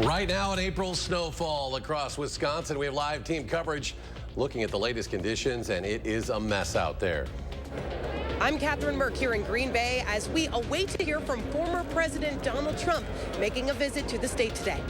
Right now, an April snowfall across Wisconsin. We have live team coverage looking at the latest conditions, and it is a mess out there. I'm Catherine Merck here in Green Bay as we await to hear from former President Donald Trump making a visit to the state today.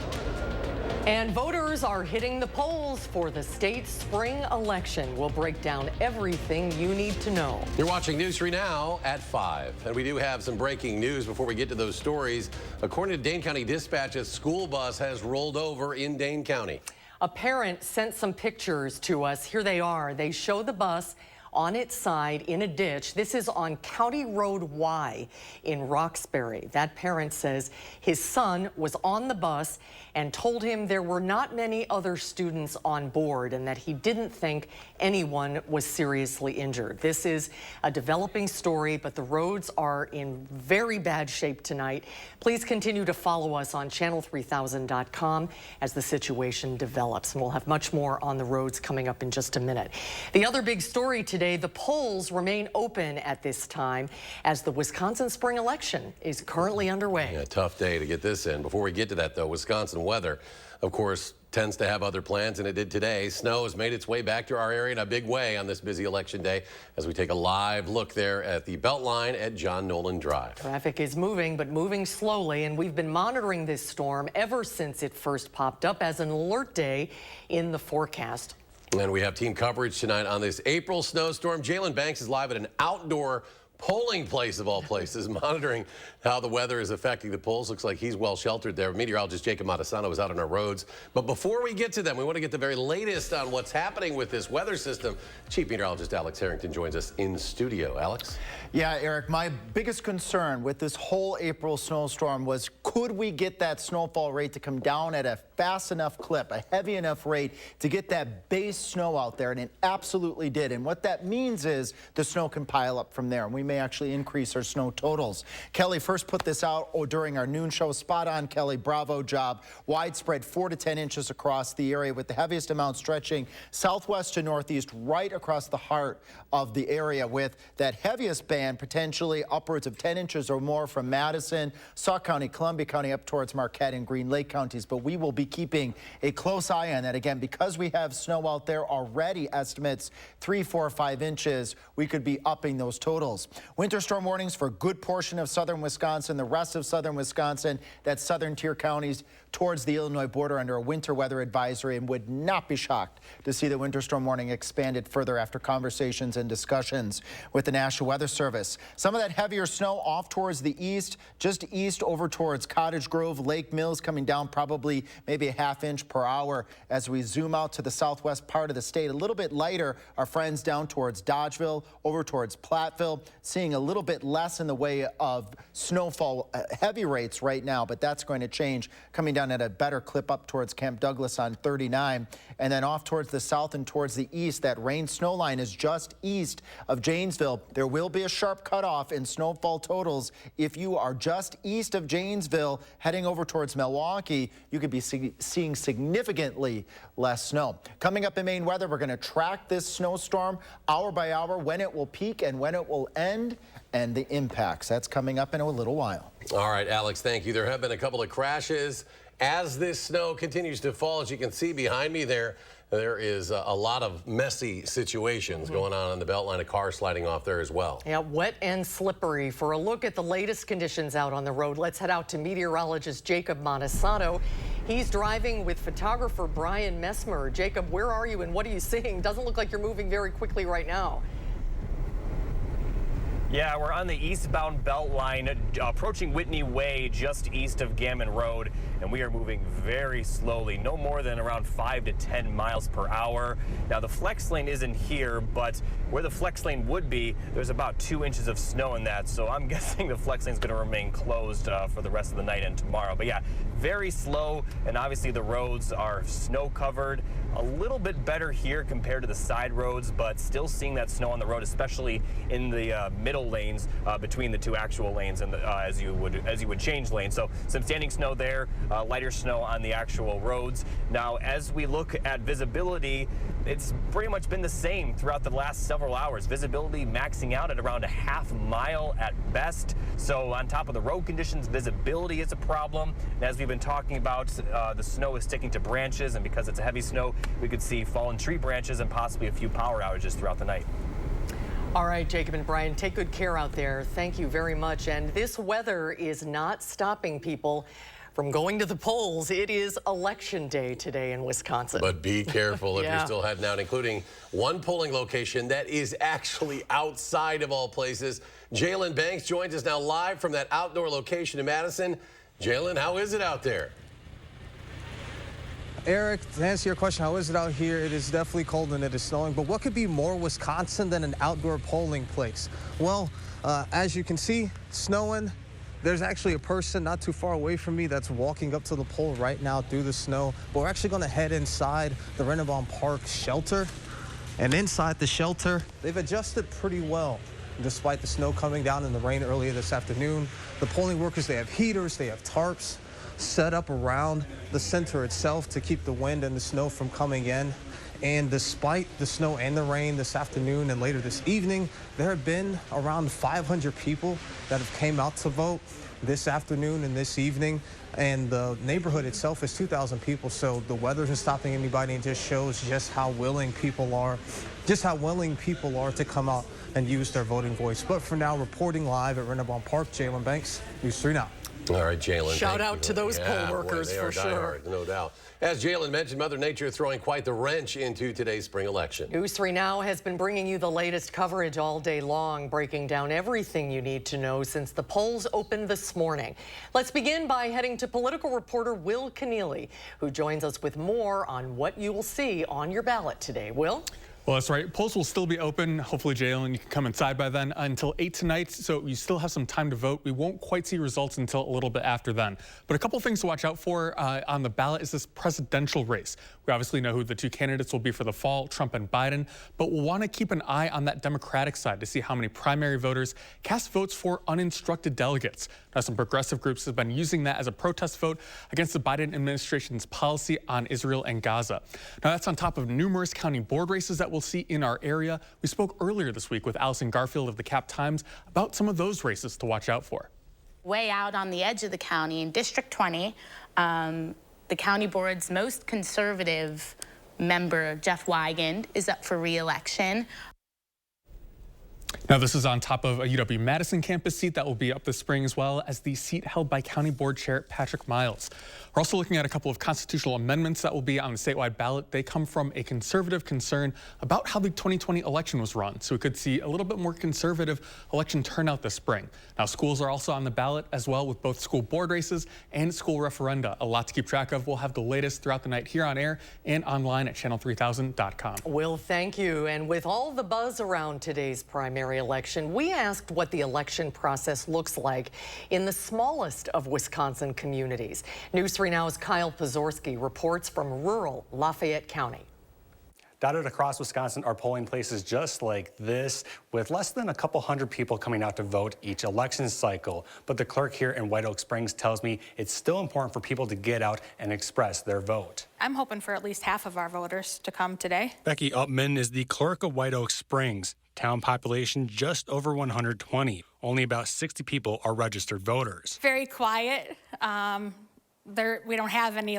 And voters are hitting the polls for the state's spring election. We'll break down everything you need to know. You're watching News 3 Now at 5. And we do have some breaking news before we get to those stories. According to Dane County Dispatch, a school bus has rolled over in Dane County. A parent sent some pictures to us. Here they are. They show the bus on its side in a ditch. This is on County Road Y in Roxbury. That parent says his son was on the bus and told him there were not many other students on board and that he didn't think anyone was seriously injured. This is a developing story, but the roads are in very bad shape tonight. Please continue to follow us on channel3000.com as the situation develops, and we'll have much more on the roads coming up in just a minute. The other big story today, the polls remain open at this time as the Wisconsin spring election is currently underway. Yeah, tough day to get this in. Before we get to that, though, Wisconsin weather, of course, tends to have other plans, and it did today. Snow has made its way back to our area in a big way on this busy election day as we take a live look there at the Beltline at John Nolan Drive. Traffic is moving, but moving slowly, and we've been monitoring this storm ever since it first popped up as an alert day in the forecast. And we have team coverage tonight on this April snowstorm. Jalen Banks is live at an outdoor polling place of all places, monitoring how the weather is affecting the polls. Looks like he's well sheltered there. Meteorologist Jacob Madison is out on our roads. But before we get to them, we want to get the very latest on what's happening with this weather system. Chief Meteorologist Alex Harrington joins us in studio. Alex? Yeah, Eric, my biggest concern with this whole April snowstorm was, could we get that snowfall rate to come down at a fast enough clip, a heavy enough rate to get that base snow out there? And it absolutely did. And what that means is the snow can pile up from there, and we may actually increase our snow totals. Kelly first put this out during our noon show. Spot on, Kelly. Bravo job. Widespread 4 to 10 inches across the area, with the heaviest amount stretching southwest to northeast right across the heart of the area, with that heaviest band potentially upwards of 10 inches or more from Madison, Sauk County, Columbia County, up towards Marquette and Green Lake counties. But we will be keeping a close eye on that. Again, because we have snow out there already, estimates 3, 4, 5 inches, we could be upping those totals. Winter storm warnings for a good portion of southern Wisconsin, the rest of southern Wisconsin, that's southern tier counties towards the Illinois border under a winter weather advisory, and would not be shocked to see the winter storm warning expanded further after conversations and discussions with the National Weather Service. Some of that heavier snow off towards the east, just east over towards Cottage Grove, Lake Mills, coming down probably maybe a ½ inch per hour. As we zoom out to the southwest part of the state, a little bit lighter, our friends down towards Dodgeville, over towards Platteville, seeing a little bit less in the way of snowfall heavy rates right now, but that's going to change, coming down at a better clip up towards Camp Douglas on 39. And then off towards the south and towards the east, that rain snow line is just east of Janesville. There will be a sharp cutoff in snowfall totals. If you are just east of Janesville heading over towards Milwaukee, you could be seeing significantly less snow. Coming up in Maine weather, we're going to track this snowstorm hour by hour, when it will peak and when it will end, and the impacts. That's coming up in a little while. All right, Alex, thank you. There have been a couple of crashes as this snow continues to fall. As you can see behind me there is a lot of messy situations going on the Beltline, a car sliding off there as well. Yeah, wet and slippery. For a look at the latest conditions out on the road, let's head out to meteorologist Jacob Montesano. He's driving with photographer Brian Messmer. Jacob, where are you and what are you seeing? Doesn't look like you're moving very quickly right now. Yeah, we're on the eastbound Beltline, approaching Whitney Way, just east of Gammon Road, and we are moving very slowly, no more than around 5 to 10 miles per hour. Now, the flex lane isn't here, but where the flex lane would be, there's about 2 inches of snow in that, so I'm guessing the flex lane is going to remain closed for the rest of the night and tomorrow. But yeah, very slow, and obviously the roads are snow covered. A little bit better here compared to the side roads, but still seeing that snow on the road, especially in the middle lanes between the two actual lanes, and as you would change lanes. So some standing snow there, lighter snow on the actual roads. Now, as we look at visibility, it's pretty much been the same throughout the last several hours. Visibility maxing out at around a half mile at best. So on top of the road conditions, visibility is a problem. And as we've been talking about, the snow is sticking to branches, and because it's a heavy snow, we could see fallen tree branches and possibly a few power outages throughout the night. All right, Jacob and Brian, take good care out there. Thank you very much. And this weather is not stopping people from going to the polls. It is election day today in Wisconsin. But be careful if Yeah. you're still heading out, including one polling location that is actually outside of all places. Jalen Banks joins us now live from that outdoor location in Madison. Jalen, how is it out there? Eric, to answer your question, how is it out here? It is definitely cold and it is snowing, but what could be more Wisconsin than an outdoor polling place? Well, as you can see, snowing. There's actually a person not too far away from me that's walking up to the poll right now through the snow. But we're actually going to head inside the Rennebaum Park shelter. And inside the shelter, they've adjusted pretty well. Despite the snow coming down and the rain earlier this afternoon, the polling workers, they have heaters, they have tarps set up around the center itself to keep the wind and the snow from coming in. And despite the snow and the rain this afternoon and later this evening, there have been around 500 people that have came out to vote this afternoon and this evening. And the neighborhood itself is 2,000 people, so the weather isn't stopping anybody. It just shows just how willing people are, to come out and use their voting voice. But for now, reporting live at Rennebaum Park, Jalen Banks, News 3 Now. All right, Jalen. Shout out to those poll workers, boy, they for are sure. diehard, no doubt. As Jalen mentioned, Mother Nature throwing quite the wrench into today's spring election. News 3 Now has been bringing you the latest coverage all day long, breaking down everything you need to know since the polls opened this morning. Let's begin by heading to political reporter Will Keneally, who joins us with more on what you will see on your ballot today. Will? Well, that's right. Polls will still be open. Hopefully, Jalen, you can come inside by then until 8 tonight, so you still have some time to vote. We won't quite see results until a little bit after then. But a couple things to watch out for on the ballot is this presidential race. We obviously know who the two candidates will be for the fall, Trump and Biden, but we'll want to keep an eye on that Democratic side to see how many primary voters cast votes for uninstructed delegates. Now, some progressive groups have been using that as a protest vote against the Biden administration's policy on Israel and Gaza. Now, that's on top of numerous county board races that we'll see in our area. We spoke earlier this week with Allison Garfield of the Cap Times about some of those races to watch out for. Way out on the edge of the county in District 20, the county board's most conservative member, Jeff Wigand, is up for re-election. Now, this is on top of a UW-Madison campus seat that will be up this spring, as well as the seat held by County Board Chair Patrick Miles. We're also looking at a couple of constitutional amendments that will be on the statewide ballot. They come from a conservative concern about how the 2020 election was run, so we could see a little bit more conservative election turnout this spring. Now, schools are also on the ballot as well, with both school board races and school referenda. A lot to keep track of. We'll have the latest throughout the night here on air and online at channel3000.com. Will, thank you. And with all the buzz around today's primary election, we asked what the election process looks like in the smallest of Wisconsin communities. News 3 Now's Kyle Pozorski reports from rural Lafayette County. Dotted across Wisconsin are polling places just like this, with less than a couple hundred people coming out to vote each election cycle. But the clerk here in White Oak Springs tells me it's still important for people to get out and express their vote. I'm hoping for at least half of our voters to come today. Becky Upman is the clerk of White Oak Springs. Town population just over 120. Only about 60 people are registered voters. Very quiet. We don't have any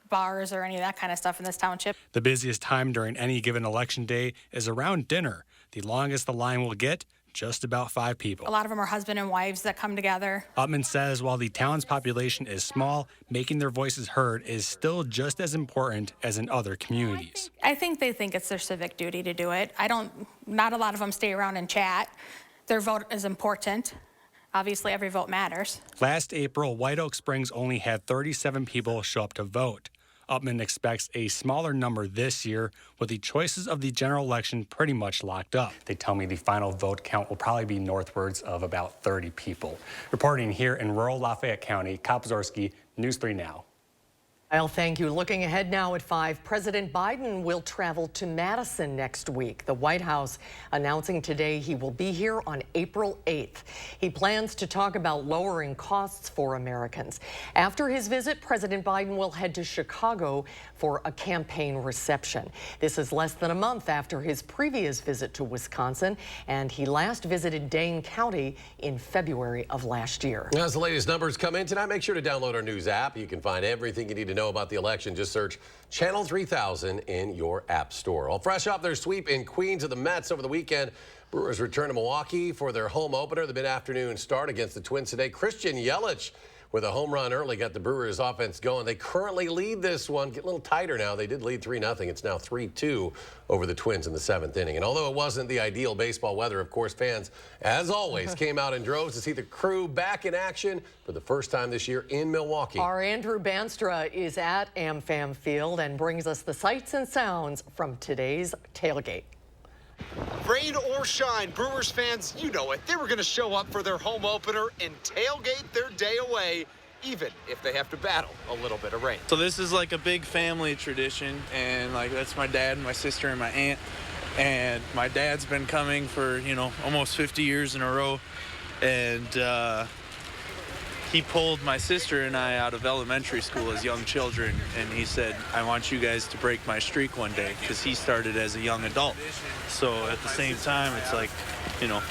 bars or any of that kind of stuff in this township. The busiest time during any given election day is around dinner. The longest the line will get, just about 5 people. A lot of them are husband and wives that come together. Upman says while the town's population is small, making their voices heard is still just as important as in other communities. I think they think it's their civic duty to do it. Not a lot of them stay around and chat. Their vote is important. Obviously, every vote matters. Last April, White Oak Springs only had 37 people show up to vote. Upman expects a smaller number this year, with the choices of the general election pretty much locked up. They tell me the final vote count will probably be northwards of about 30 people. Reporting here in rural Lafayette County, Kyle Pozorski, News 3 Now. Well, thank you. Looking ahead now at 5, President Biden will travel to Madison next week. The White House announcing today he will be here on April 8th. He plans to talk about lowering costs for Americans. After his visit, President Biden will head to Chicago for a campaign reception. This is less than a month after his previous visit to Wisconsin, and he last visited Dane County in February of last year. As the latest numbers come in tonight, make sure to download our news app. You can find everything you need to know about the election. Just search Channel 3000 in your app store. Well, fresh off their sweep in Queens of the Mets over the weekend, Brewers return to Milwaukee for their home opener. The mid-afternoon start against the Twins today. Christian Yelich with a home run early got the Brewers offense going. They currently lead this one. Get a little tighter now. They did lead 3-0. It's now 3-2 over the Twins in the 7th inning. And although it wasn't the ideal baseball weather, of course, fans, as always, came out in droves to see the crew back in action for the first time this year in Milwaukee. Our Andrew Banstra is at AmFam Field and brings us the sights and sounds from today's tailgate. Rain or shine, Brewers fans, you know it. They were going to show up for their home opener and tailgate their day away, even if they have to battle a little bit of rain. So this is like a big family tradition, and like that's my dad and my sister and my aunt. And my dad's been coming for, you know, almost 50 years in a row. And he pulled my sister and I out of elementary school as young children, and he said, I want you guys to break my streak one day, because he started as a young adult. So at the same time, it's like, you know,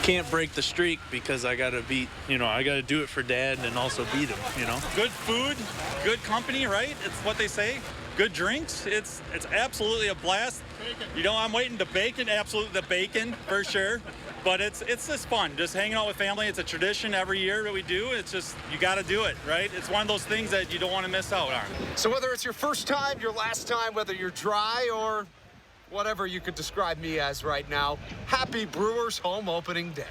can't break the streak because I got to beat, you know, I got to do it for dad and also beat him, you know. Good food, good company, right? It's what they say. Good drinks. It's absolutely a blast. You know, I'm waiting to bacon, absolutely the bacon for sure. But it's just fun, just hanging out with family. It's a tradition every year that we do. It's just, you got to do it, right? It's one of those things that you don't want to miss out on. So whether it's your first time, your last time, whether you're dry or whatever you could describe me as right now, happy Brewers home opening day.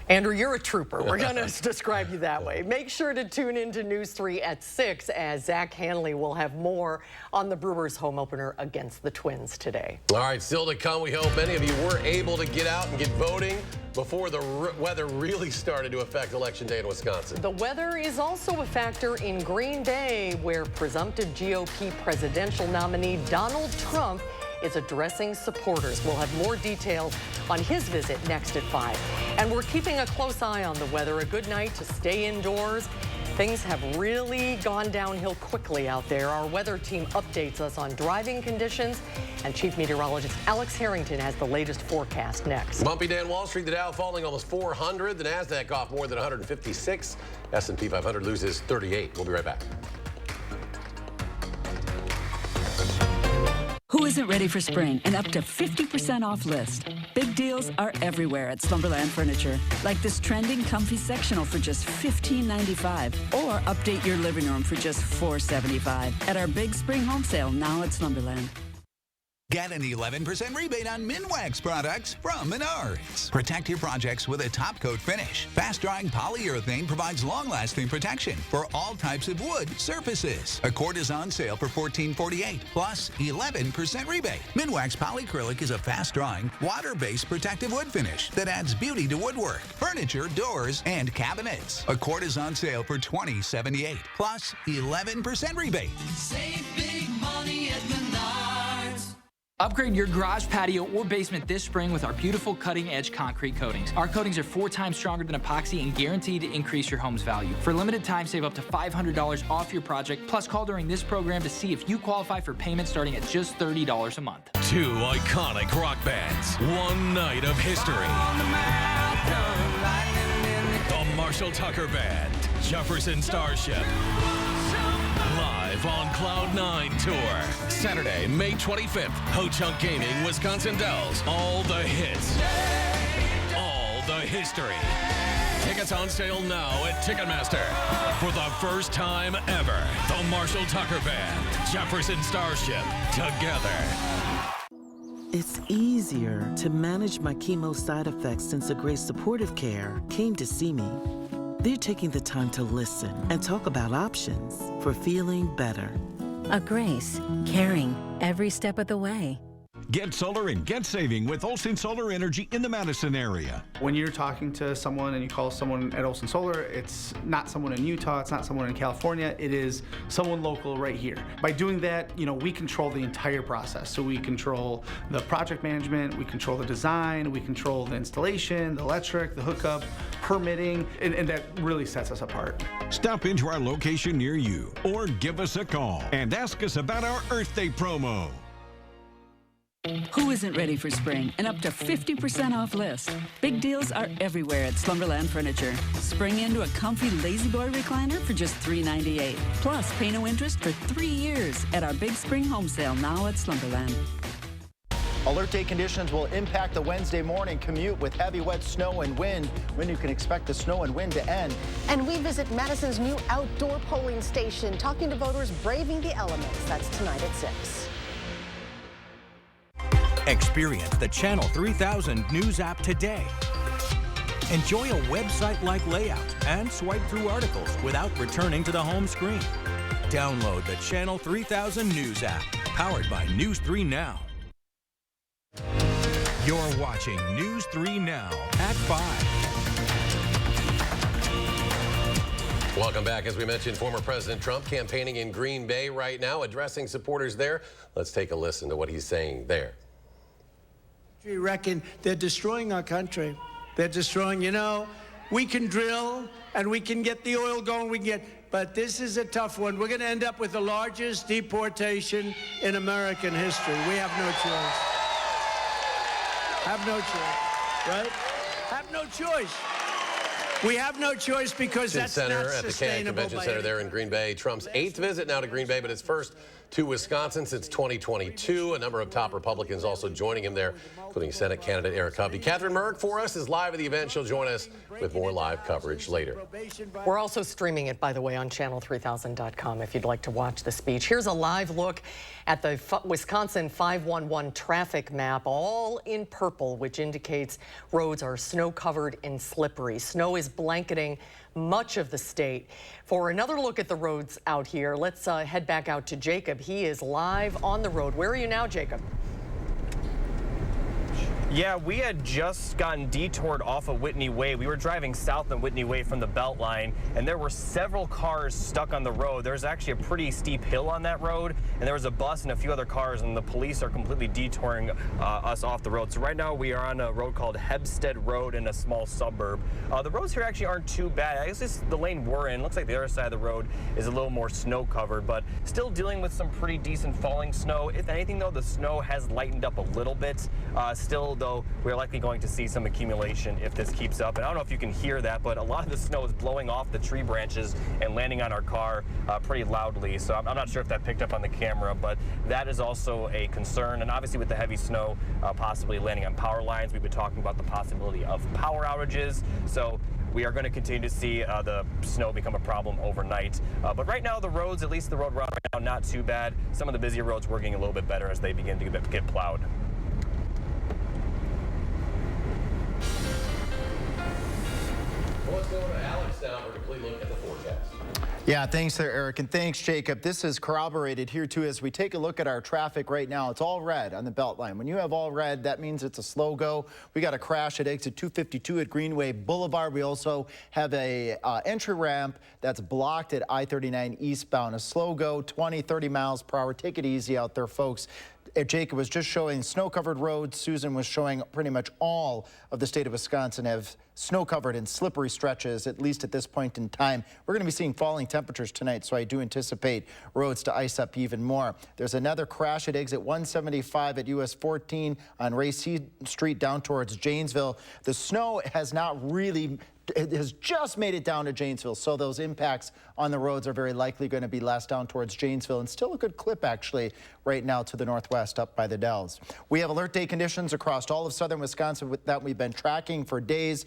Andrew, you're a trooper. We're going to describe you that way. Make sure to tune into News 3 at 6 as Zach Hanley will have more on the Brewers home opener against the Twins today. All right, still to come. We hope many of you were able to get out and get voting before the weather really started to affect Election Day in Wisconsin. The weather is also a factor in Green Bay, where presumptive GOP presidential nominee Donald Trump is addressing supporters. We'll have more details on his visit next at 5. And we're keeping a close eye on the weather. A good night to stay indoors. Things have really gone downhill quickly out there. Our weather team updates us on driving conditions, and Chief Meteorologist Alex Harrington has the latest forecast next. Bumpy day on Wall Street. The Dow falling almost 400. The Nasdaq off more than 156. S&P 500 loses 38. We'll be right back. Who isn't ready for spring? An up to 50% off list. Big deals are everywhere at Slumberland Furniture. Like this trending comfy sectional for just $15.95. Or update your living room for just $4.75 at our big spring home sale now at Slumberland. Get an 11% rebate on Minwax products from Menards. Protect your projects with a top coat finish. Fast-drying polyurethane provides long-lasting protection for all types of wood surfaces. A quart is on sale for $14.48 plus 11% rebate. Minwax polyacrylic is a fast-drying, water-based protective wood finish that adds beauty to woodwork, furniture, doors, and cabinets. A quart is on sale for $20.78 plus 11% rebate. Save big money at Menards. Upgrade your garage, patio, or basement this spring with our beautiful cutting-edge concrete coatings. Our coatings are 4 times stronger than epoxy and guaranteed to increase your home's value. For a limited time, save up to $500 off your project. Plus, call during this program to see if you qualify for payments starting at just $30 a month. 2 iconic rock bands, 1 night of history. The Marshall Tucker Band, Jefferson Starship. Live on Cloud 9 Tour. Saturday, May 25th. Ho-Chunk Gaming, Wisconsin Dells. All the hits. All the history. Tickets on sale now at Ticketmaster. For the first time ever, the Marshall Tucker Band, Jefferson Starship, together. It's easier to manage my chemo side effects since a Grace Supportive Care came to see me. They're taking the time to listen and talk about options for feeling better. A Grace, caring every step of the way. Get solar and get saving with Olson Solar Energy in the Madison area. When you're talking to someone and you call someone at Olson Solar, it's not someone in Utah, it's not someone in California, it is someone local right here. By doing that, we control the entire process. So we control the project management, we control the design, we control the installation, the electric, the hookup, permitting, and that really sets us apart. Stop into our location near you or give us a call and ask us about our Earth Day promo. Who isn't ready for spring and up to 50% off list? Big deals are everywhere at Slumberland Furniture. Spring into a comfy Lazy Boy recliner for just $398. Plus, pay no interest for 3 years at our big spring home sale now at Slumberland. Alert day conditions will impact the Wednesday morning commute with heavy wet snow and wind. When you can expect the snow and wind to end. And we visit Madison's new outdoor polling station, talking to voters braving the elements. That's tonight at 6. Experience the Channel 3000 News app today. Enjoy a website-like layout and swipe through articles without returning to the home screen. Download the Channel 3000 News app, powered by News 3 Now. You're watching News 3 Now at 5. Welcome back. As we mentioned, former President Trump campaigning in Green Bay right now, addressing supporters there. Let's take a listen to what he's saying there. We reckon they're destroying our country. They're destroying, we can drill and we can get the oil going, but this is a tough one. We're going to end up with the largest deportation in American history. We have no choice. Have no choice, right? Have no choice. We have no choice because that's not sustainable. At the Canyon Convention Center there in Green Bay. Trump's 8th visit now to Green Bay, but his first to Wisconsin since 2022. A number of top Republicans also joining him there, including Senate candidate Eric Hovde. Catherine Merck for us is live at the event. She'll join us with more live coverage later. We're also streaming it, by the way, on channel3000.com if you'd like to watch the speech. Here's a live look at the Wisconsin 511 traffic map, all in purple, which indicates roads are snow-covered and slippery. Snow is blanketing much of the state. For another look at the roads out here, let's head back out to Jacob. He is live on the road. Where are you now, Jacob? Yeah, we had just gotten detoured off of Whitney Way. We were driving south on Whitney Way from the Beltline, and there were several cars stuck on the road. There's actually a pretty steep hill on that road, and there was a bus and a few other cars, and the police are completely detouring us off the road. So right now we are on a road called Hebstead Road in a small suburb. The roads here actually aren't too bad. I guess this is the lane we're in. Looks like the other side of the road is a little more snow covered, but still dealing with some pretty decent falling snow. If anything, though, the snow has lightened up a little bit. Still, though, we're likely going to see some accumulation if this keeps up. And I don't know if you can hear that, but a lot of the snow is blowing off the tree branches and landing on our car pretty loudly. So I'm not sure if that picked up on the camera, but that is also a concern. And obviously with the heavy snow possibly landing on power lines, we've been talking about the possibility of power outages. So we are going to continue to see the snow become a problem overnight. But right now, the roads, at least the road we're on right now, not too bad. Some of the busier roads working a little bit better as they begin to get plowed. Let's go to Alex now for a complete look at the forecast. Yeah, thanks there, Eric, and thanks, Jacob. This is corroborated here, too, as we take a look at our traffic right now. It's all red on the Beltline. When you have all red, that means it's a slow go. We got a crash at exit 252 at Greenway Boulevard. We also have a entry ramp that's blocked at I-39 eastbound. A slow go, 20, 30 miles per hour. Take it easy out there, folks. Jacob was just showing snow-covered roads. Susan was showing pretty much all of the state of Wisconsin have snow-covered and slippery stretches, at least at this point in time. We're going to be seeing falling temperatures tonight, so I do anticipate roads to ice up even more. There's another crash at exit 175 at US 14 on Ray C Street down towards Janesville. The snow has not really... It has just made it down to Janesville, so those impacts on the roads are very likely going to be less down towards Janesville, and still a good clip, actually, right now to the northwest up by the Dells. We have alert day conditions across all of southern Wisconsin that we've been tracking for days.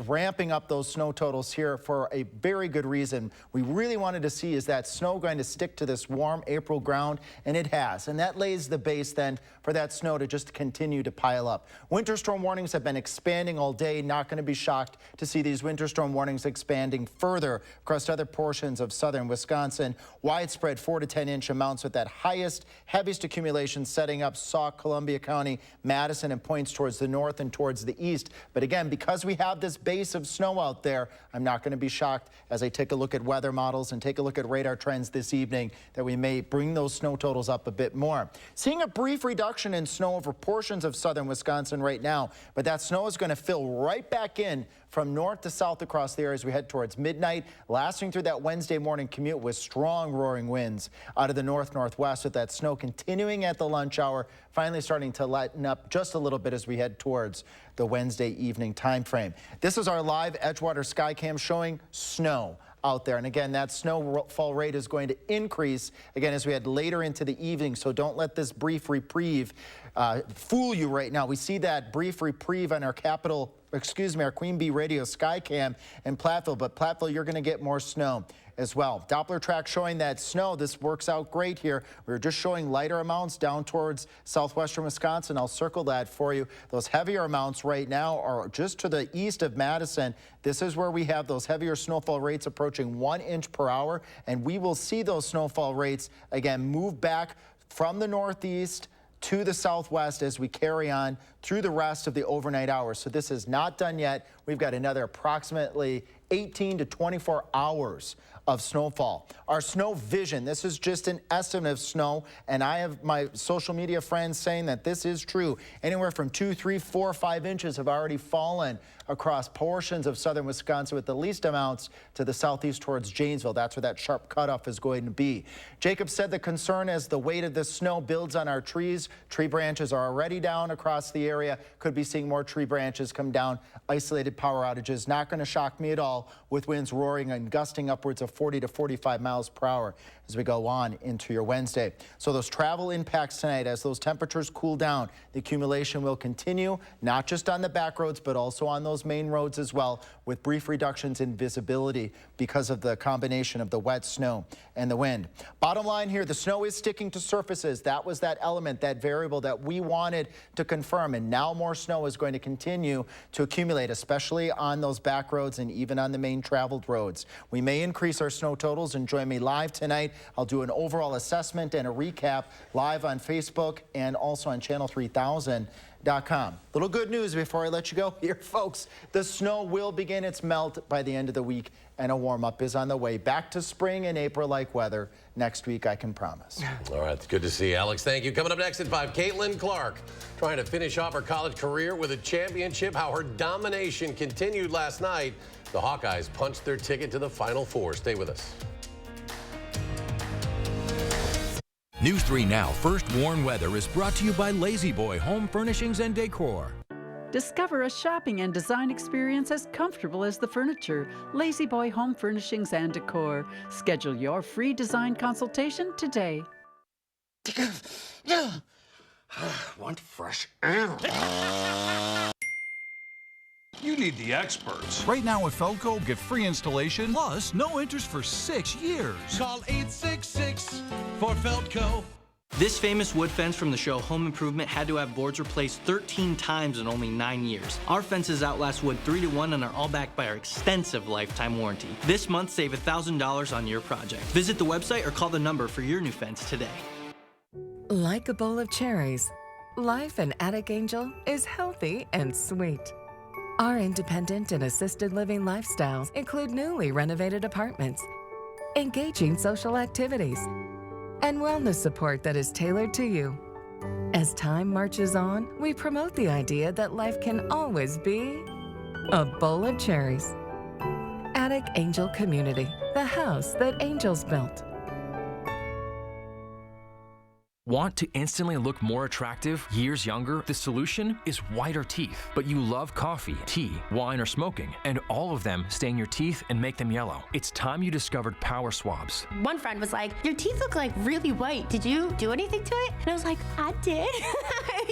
ramping up those snow totals here for a very good reason. We really wanted to see, is that snow going to stick to this warm April ground? And it has. And that lays the base then for that snow to just continue to pile up. Winter storm warnings have been expanding all day. Not going to be shocked to see these winter storm warnings expanding further across other portions of southern Wisconsin. Widespread 4 to 10 inch amounts with that highest, heaviest accumulation setting up Sauk, Columbia County, Madison, and points towards the north and towards the east. But again, because we have this base of snow out there, I'm not going to be shocked as I take a look at weather models and take a look at radar trends this evening that we may bring those snow totals up a bit more. Seeing a brief reduction in snow over portions of southern Wisconsin right now, but that snow is going to fill right back in from north to south across the area as we head towards midnight, lasting through that Wednesday morning commute with strong roaring winds out of the north-northwest, with that snow continuing at the lunch hour, finally starting to lighten up just a little bit as we head towards the Wednesday evening time frame. This is our live Edgewater Skycam showing snow out there. And again, that snowfall rate is going to increase again as we head later into the evening. So don't let this brief reprieve fool you right now. We see that brief reprieve on our our Queen Bee Radio Skycam in Platteville, but Platteville, you're going to get more snow as well. Doppler track showing that snow. This works out great here. We were just showing lighter amounts down towards southwestern Wisconsin. I'll circle that for you. Those heavier amounts right now are just to the east of Madison. This is where we have those heavier snowfall rates approaching 1 inch per hour, and we will see those snowfall rates again move back from the northeast to the southwest as we carry on through the rest of the overnight hours. So this is not done yet. We've got another approximately 18 to 24 hours of snowfall. Our snow vision, this is just an estimate of snow, and I have my social media friends saying that this is true. Anywhere from 2, 3, 4, 5 inches have already fallen across portions of southern Wisconsin, with the least amounts to the southeast towards Janesville. That's where that sharp cutoff is going to be. Jacob said the concern as the weight of the snow builds on our trees. Tree branches are already down across the area. Could be seeing more tree branches come down. Isolated power outages. Not going to shock me at all, with winds roaring and gusting upwards of 40 to 45 miles per hour as we go on into your Wednesday. So those travel impacts tonight, as those temperatures cool down, the accumulation will continue, not just on the back roads, but also on those main roads as well, with brief reductions in visibility because of the combination of the wet snow and the wind. Bottom line here, the snow is sticking to surfaces. That was that element, that variable that we wanted to confirm, and now more snow is going to continue to accumulate, especially on those back roads and even on the main traveled roads. We may increase our snow totals, and join me live tonight. I'll do an overall assessment and a recap live on Facebook and also on Channel 3000.com. Little good news before I let you go here, folks. The snow will begin its melt by the end of the week, and a warm-up is on the way. Back to spring and April-like weather next week, I can promise. All right, good to see you, Alex. Thank you. Coming up next at 5, Caitlin Clark trying to finish off her college career with a championship. How her domination continued last night. The Hawkeyes punched their ticket to the Final Four. Stay with us. News 3 Now First Warn Weather is brought to you by Lazy Boy Home Furnishings and Decor. Discover a shopping and design experience as comfortable as the furniture. Lazy Boy Home Furnishings and Decor. Schedule your free design consultation today. Want fresh air? You need the experts. Right now at Feldco, get free installation plus no interest for 6 years. Call 866 for Feldco. This famous wood fence from the show Home Improvement had to have boards replaced 13 times in only 9 years. Our fences outlast wood 3 to 1 and are all backed by our extensive lifetime warranty. This month, save $1,000 on your project. Visit the website or call the number for your new fence today. Like a bowl of cherries, life in Attic Angel is healthy and sweet. Our independent and assisted living lifestyles include newly renovated apartments, engaging social activities, and wellness support that is tailored to you. As time marches on, we promote the idea that life can always be a bowl of cherries. Attic Angel Community, the house that angels built. Want to instantly look more attractive, years younger? The solution is whiter teeth. But you love coffee, tea, wine, or smoking, and all of them stain your teeth and make them yellow. It's time you discovered Power Swabs. One friend was like, your teeth look like really white. Did you do anything to it? And I was like, I did.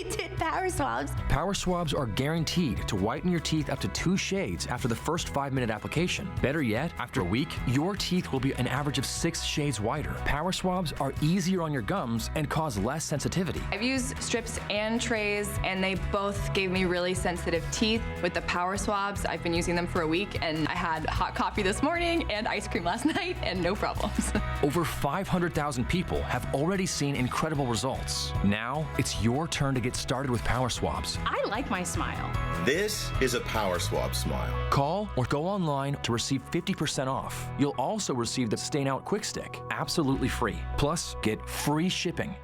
did power swabs. Power swabs are guaranteed to whiten your teeth up to 2 shades after the first 5-minute application. Better yet, after a week, your teeth will be an average of 6 shades whiter. Power swabs are easier on your gums and cause less sensitivity. I've used strips and trays, and they both gave me really sensitive teeth. With the power swabs, I've been using them for a week, and I had hot coffee this morning and ice cream last night, and no problems. Over 500,000 people have already seen incredible results. Now, it's your turn to get started with power swabs. I like my smile. This is a power swab smile. Call or go online to receive 50% off. You'll also receive the Stain Out Quick Stick, absolutely free. Plus, get free shipping.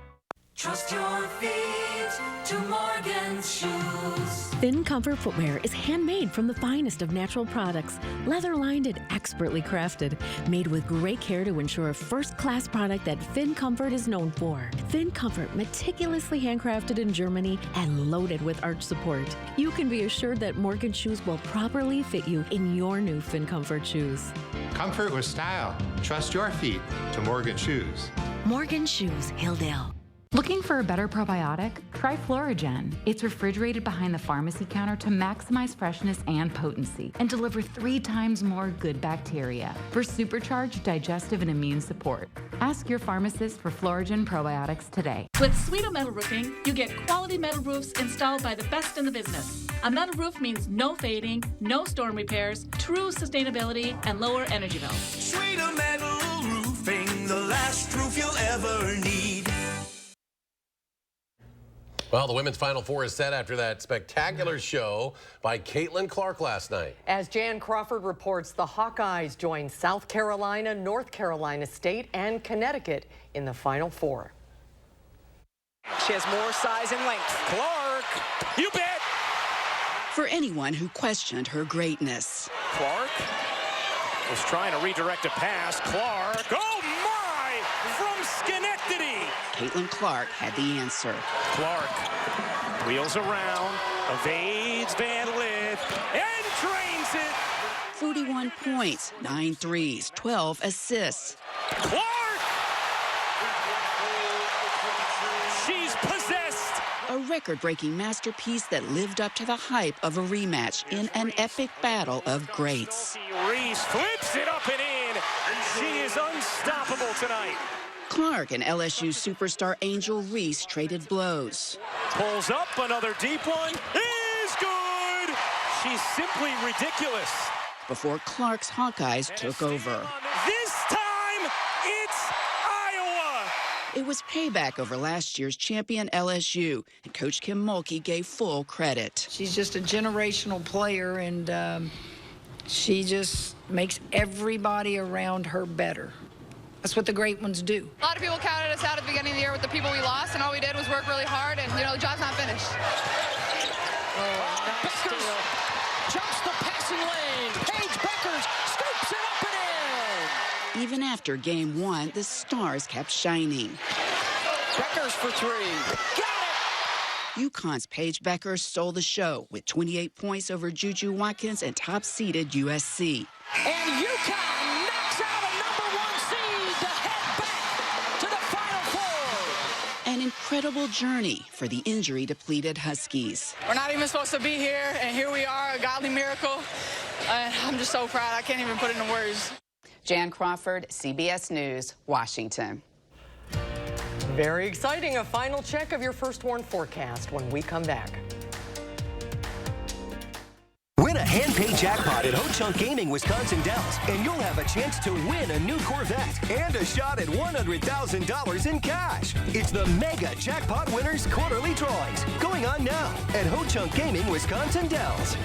Trust your feet to Morgan's shoes. Finn Comfort footwear is handmade from the finest of natural products, leather-lined and expertly crafted, made with great care to ensure a first-class product that Finn Comfort is known for. Finn Comfort, meticulously handcrafted in Germany and loaded with arch support. You can be assured that Morgan shoes will properly fit you in your new Finn Comfort shoes. Comfort with style. Trust your feet to Morgan Shoes. Morgan Shoes, Hilldale. Looking for a better probiotic? Try Florigen. It's refrigerated behind the pharmacy counter to maximize freshness and potency and deliver 3 times more good bacteria for supercharged digestive and immune support. Ask your pharmacist for Florigen probiotics today. With Sweeto Metal Roofing, you get quality metal roofs installed by the best in the business. A metal roof means no fading, no storm repairs, true sustainability, and lower energy bills. Sweeto Metal Roofing, the last roof you'll ever need. Well, the women's Final Four is set after that spectacular show by Caitlin Clark last night. As Jan Crawford reports, the Hawkeyes joined South Carolina, North Carolina State, and Connecticut in the Final Four. She has more size and length. Clark, you bet! For anyone who questioned her greatness. Clark was trying to redirect a pass. Clark, oh my! From Schenectady! Caitlin Clark had the answer. Clark wheels around, evades Van Lith, and drains it. 41 points, 9 threes, 12 assists. Clark! She's possessed. A record-breaking masterpiece that lived up to the hype of a rematch in an epic battle of greats. Reese flips it up and in. She is unstoppable tonight. Clark and LSU superstar Angel Reese traded blows. Pulls up another deep one. Is good. She's simply ridiculous. Before Clark's Hawkeyes took over. This time, it's Iowa. It was payback over last year's champion LSU, and Coach Kim Mulkey gave full credit. She's just a generational player, and she just makes everybody around her better. That's what the great ones do. A lot of people counted us out at the beginning of the year with the people we lost, and all we did was work really hard, and, the job's not finished. Beckers jumps the passing lane. Paige Beckers scoops it up and in. Even after game 1, the stars kept shining. Beckers for 3. Got it! UConn's Paige Beckers stole the show with 28 points over Juju Watkins and top-seeded USC. And UConn knocks out a #1 seed to head back to the Final Four. An incredible journey for the injury-depleted Huskies. We're not even supposed to be here, and here we are, a godly miracle. And I'm just so proud. I can't even put it into words. Jan Crawford, CBS News, Washington. Very exciting. A final check of your First Warn forecast when we come back. Win a hand-paid jackpot at Ho Chunk Gaming Wisconsin Dells, and you'll have a chance to win a new Corvette and a shot at $100,000 in cash. It's the Mega Jackpot Winners Quarterly Drawings, going on now at Ho Chunk Gaming Wisconsin Dells.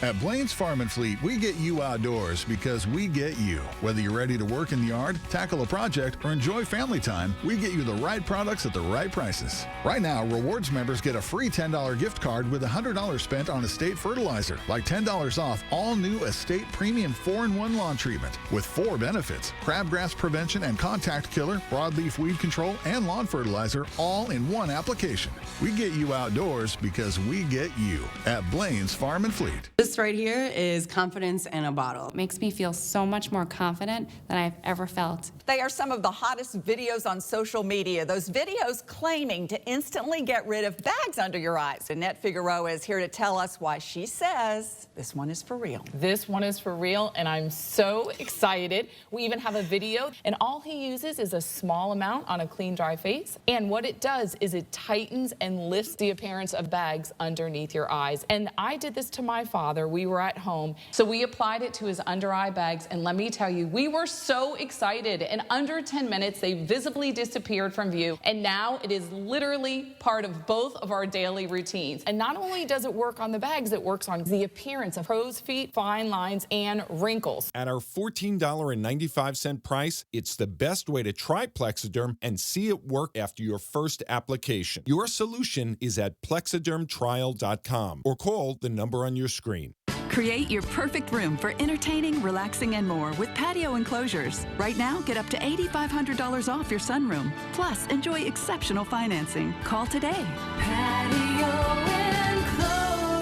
At Blaine's Farm and Fleet, we get you outdoors because we get you. Whether you're ready to work in the yard, tackle a project, or enjoy family time, we get you the right products at the right prices. Right now, Rewards members get a free $10 gift card with $100 spent on Estate fertilizer, like $10 off all new Estate Premium 4-in-1 lawn treatment with 4 benefits: crabgrass prevention and contact killer, broadleaf weed control, and lawn fertilizer, all in one application. We get you outdoors because we get you at Blaine's Farm and Fleet. The This right here is confidence in a bottle. It makes me feel so much more confident than I've ever felt. They are some of the hottest videos on social media. Those videos claiming to instantly get rid of bags under your eyes. Annette Figueroa is here to tell us why she says this one is for real. This one is for real, and I'm so excited. We even have a video, and all he uses is a small amount on a clean, dry face. And what it does is it tightens and lifts the appearance of bags underneath your eyes. And I did this to my father. We were at home, so we applied it to his under eye bags, and let me tell you, we were so excited. In under 10 minutes, they visibly disappeared from view, and now it is literally part of both of our daily routines. And not only does it work on the bags, it works on the appearance of crow's feet, fine lines, and wrinkles. At our $14.95 price, it's the best way to try Plexiderm and see it work after your first application. Your solution is at plexidermtrial.com or call the number on your screen. Create your perfect room for entertaining, relaxing, and more with patio enclosures. Right now, get up to $8,500 off your sunroom. Plus, enjoy exceptional financing. Call today. Patio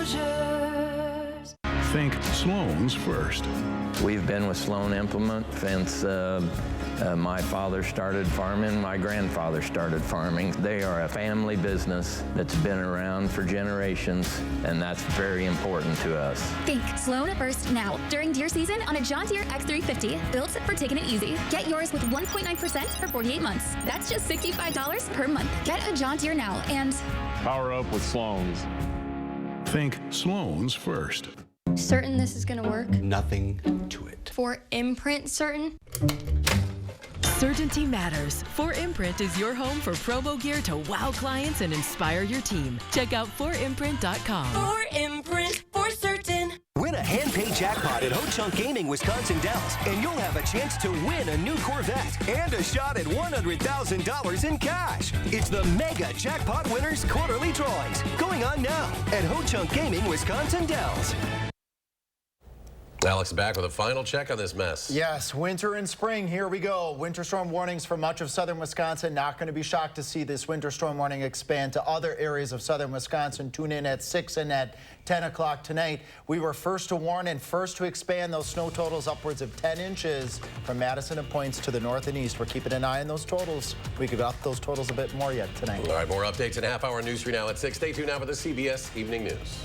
enclosures. Think Sloan's first. We've been with Sloan Implement since my father started farming, my grandfather started farming. They are a family business that's been around for generations, and that's very important to us. Think Sloan first now. During deer season on a John Deere X350, built for taking it easy. Get yours with 1.9% for 48 months. That's just $65 per month. Get a John Deere now and power up with Sloan's. Think Sloan's first. Certain this is gonna work? Nothing to it. For imprint certain? Certainty matters. 4imprint is your home for promo gear to wow clients and inspire your team. Check out 4imprint.com. 4imprint for certain. Win a hand-paid jackpot at Ho Chunk Gaming Wisconsin Dells, and you'll have a chance to win a new Corvette and a shot at $100,000 in cash. It's the Mega Jackpot Winners Quarterly Drawings, going on now at Ho Chunk Gaming Wisconsin Dells. Alex back with a final check on this mess. Yes, winter and spring, here we go. Winter storm warnings for much of southern Wisconsin. Not going to be shocked to see this winter storm warning expand to other areas of southern Wisconsin. Tune in at 6 and at 10 o'clock tonight. We were first to warn and first to expand those snow totals upwards of 10 inches from Madison and Points to the north and east. We're keeping an eye on those totals. We could up those totals a bit more yet tonight. All right, more updates and half-hour news for you now at 6. Stay tuned now for the CBS Evening News.